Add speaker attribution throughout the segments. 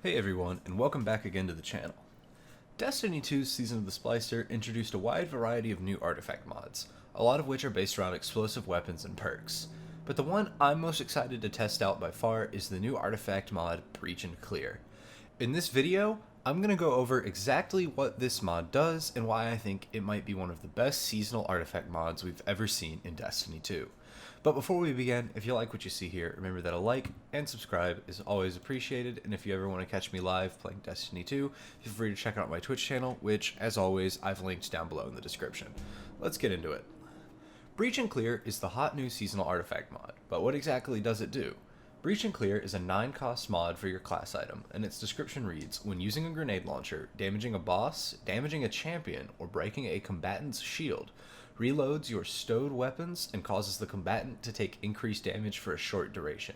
Speaker 1: Hey everyone, and welcome back again to the channel. Destiny 2's Season of the Splicer introduced a wide variety of new artifact mods, a lot of which are based around explosive weapons and perks. But the one I'm most excited to test out by far is the new artifact mod, Breach and Clear. In this video, I'm going to go over exactly what this mod does and why I think it might be one of the best seasonal artifact mods we've ever seen in Destiny 2. But before we begin, if you like what you see here, remember that a like and subscribe is always appreciated, and if you ever want to catch me live playing Destiny 2, feel free to check out my Twitch channel, which, as always, I've linked down below in the description. Let's get into it. Breach and Clear is the hot new seasonal artifact mod, but what exactly does it do? Breach and Clear is a 9-cost mod for your class item, and its description reads, when using a grenade launcher, damaging a boss, damaging a champion, or breaking a combatant's shield, reloads your stowed weapons and causes the combatant to take increased damage for a short duration.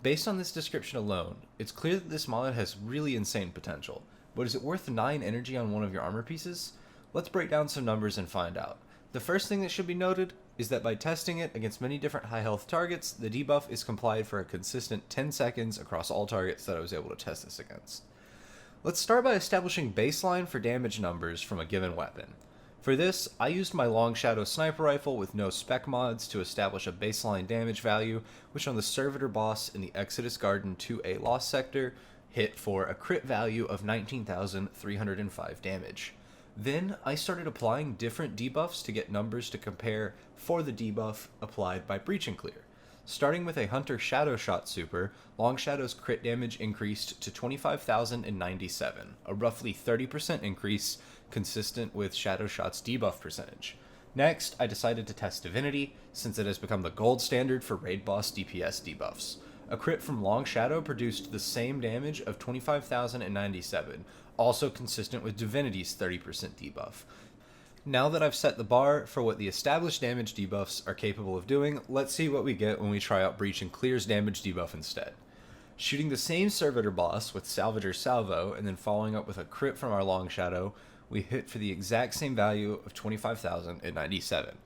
Speaker 1: Based on this description alone, it's clear that this mod has really insane potential, but is it worth 9 energy on one of your armor pieces? Let's break down some numbers and find out. The first thing that should be noted is that by testing it against many different high health targets, the debuff is complied for a consistent 10 seconds across all targets that I was able to test this against. Let's start by establishing baseline for damage numbers from a given weapon. For this, I used my Long Shadow sniper rifle with no spec mods to establish a baseline damage value, which on the Servitor boss in the Exodus Garden 2A Lost Sector hit for a crit value of 19,305 damage. Then I started applying different debuffs to get numbers to compare for the debuff applied by Breach and Clear. Starting with a Hunter Shadow Shot super, Long Shadow's crit damage increased to 25,097, a roughly 30% increase consistent with Shadow Shot's debuff percentage. Next, I decided to test Divinity, since it has become the gold standard for raid boss DPS debuffs. A crit from Long Shadow produced the same damage of 25,097, also consistent with Divinity's 30% debuff. Now that I've set the bar for what the established damage debuffs are capable of doing, let's see what we get when we try out Breach and Clear's damage debuff instead. Shooting the same Servitor boss with Salvager Salvo and then following up with a crit from our Long Shadow, we hit for the exact same value of 25,097.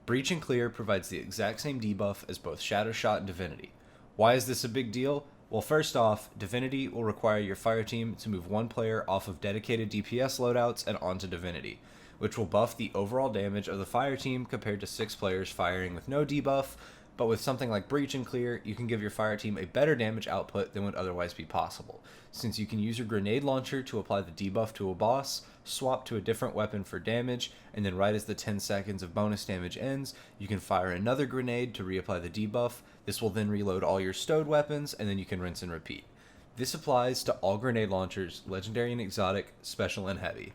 Speaker 1: Breach and Clear provides the exact same debuff as both Shadow Shot and Divinity. Why is this a big deal? Well, first off, Divinity will require your fire team to move one player off of dedicated DPS loadouts and onto Divinity, which will buff the overall damage of the fire team compared to 6 players firing with no debuff, but with something like Breach and Clear, you can give your fire team a better damage output than would otherwise be possible, since you can use your grenade launcher to apply the debuff to a boss, swap to a different weapon for damage, and then right as the 10 seconds of bonus damage ends, you can fire another grenade to reapply the debuff. This will then reload all your stowed weapons, and then you can rinse and repeat. This applies to all grenade launchers, legendary and exotic, special and heavy.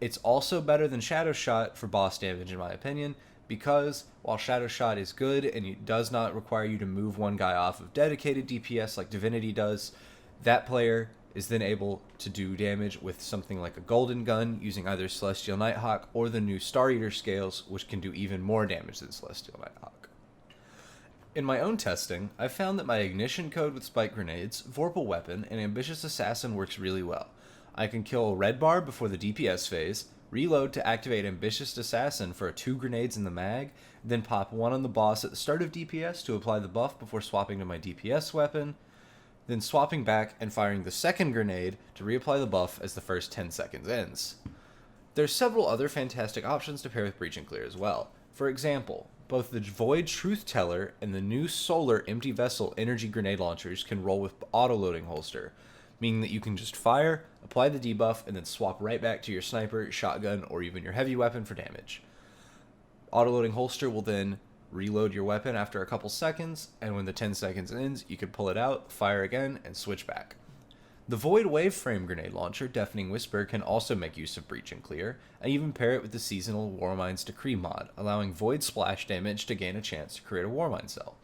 Speaker 1: It's also better than Shadow Shot for boss damage in my opinion, because while Shadow Shot is good and it does not require you to move one guy off of dedicated DPS like Divinity does, that player is then able to do damage with something like a Golden Gun using either Celestial Nighthawk or the new Star Eater scales, which can do even more damage than Celestial Nighthawk. In my own testing, I've found that my Ignition Code with Spike Grenades, Vorpal Weapon, and Ambitious Assassin works really well. I can kill a red bar before the DPS phase, reload to activate Ambitious Assassin for 2 grenades in the mag, then pop one on the boss at the start of DPS to apply the buff before swapping to my DPS weapon, then swapping back and firing the second grenade to reapply the buff as the first 10 seconds ends. There's several other fantastic options to pair with Breach and Clear as well. For example, both the Void Truth Teller and the new Solar Empty Vessel energy grenade launchers can roll with auto-loading holster, meaning that you can just fire, apply the debuff, and then swap right back to your sniper, shotgun, or even your heavy weapon for damage. Autoloading holster will then reload your weapon after a couple seconds, and when the 10 seconds ends, you can pull it out, fire again, and switch back. The Void Waveframe grenade launcher, Deafening Whisper, can also make use of Breach and Clear, and even pair it with the seasonal Warmind's Decree mod, allowing Void Splash damage to gain a chance to create a Warmind cell.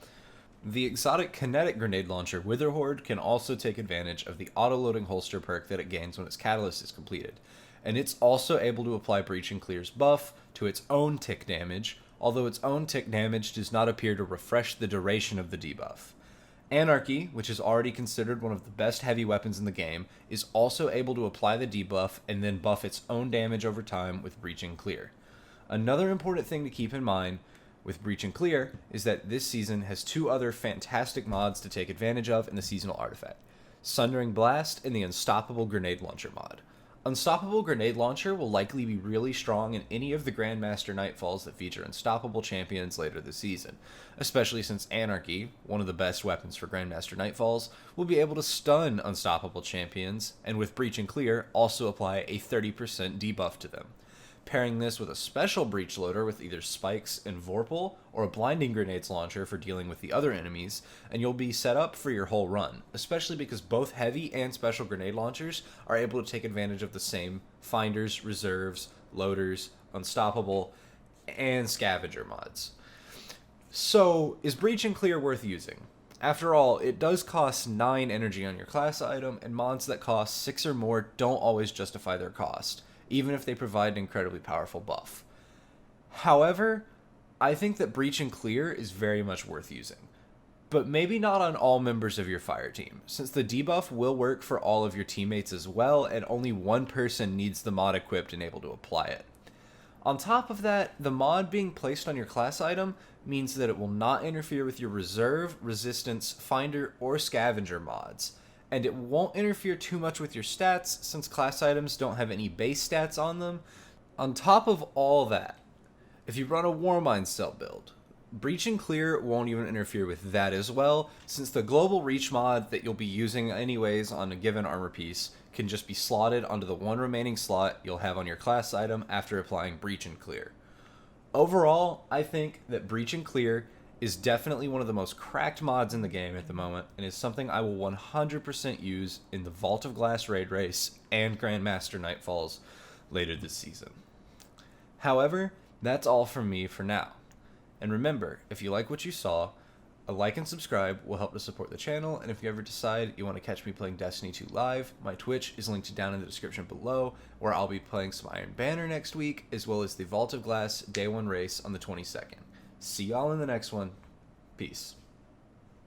Speaker 1: The exotic kinetic grenade launcher Witherhoard can also take advantage of the auto-loading holster perk that it gains when its catalyst is completed, and it's also able to apply Breach and Clear's buff to its own tick damage, although its own tick damage does not appear to refresh the duration of the debuff. Anarchy, which is already considered one of the best heavy weapons in the game, is also able to apply the debuff and then buff its own damage over time with Breach and Clear. Another important thing to keep in mind with Breach and Clear is that this season has 2 other fantastic mods to take advantage of in the seasonal artifact. Sundering Blast, and the Unstoppable Grenade Launcher mod. Unstoppable Grenade Launcher will likely be really strong in any of the Grandmaster Nightfalls that feature unstoppable champions later this season, especially since Anarchy, one of the best weapons for Grandmaster Nightfalls, will be able to stun unstoppable champions, and with Breach and Clear, also apply a 30% debuff to them. Pairing this with a special breach loader with either spikes and Vorpal, or a blinding grenades launcher for dealing with the other enemies, and you'll be set up for your whole run, especially because both heavy and special grenade launchers are able to take advantage of the same finders, reserves, loaders, unstoppable, and scavenger mods. So, is Breach and Clear worth using? After all, it does cost 9 energy on your class item, and mods that cost 6 or more don't always justify their cost, even if they provide an incredibly powerful buff. However, I think that Breach and Clear is very much worth using, but maybe not on all members of your fire team, since the debuff will work for all of your teammates as well, and only one person needs the mod equipped and able to apply it. On top of that, the mod being placed on your class item means that it will not interfere with your reserve, resistance, finder, or scavenger mods, and it won't interfere too much with your stats since class items don't have any base stats on them. On top of all that, if you run a Warmind cell build, Breach and Clear won't even interfere with that as well, since the global reach mod that you'll be using anyways on a given armor piece can just be slotted onto the one remaining slot you'll have on your class item after applying Breach and Clear. Overall, I think that Breach and Clear is definitely one of the most cracked mods in the game at the moment, and is something I will 100% use in the Vault of Glass raid race and Grandmaster Nightfalls later this season. However, that's all from me for now. And remember, if you like what you saw, a like and subscribe will help to support the channel, and if you ever decide you want to catch me playing Destiny 2 live, my Twitch is linked down in the description below, where I'll be playing some Iron Banner next week, as well as the Vault of Glass Day 1 race on the 22nd. See y'all in the next one. Peace.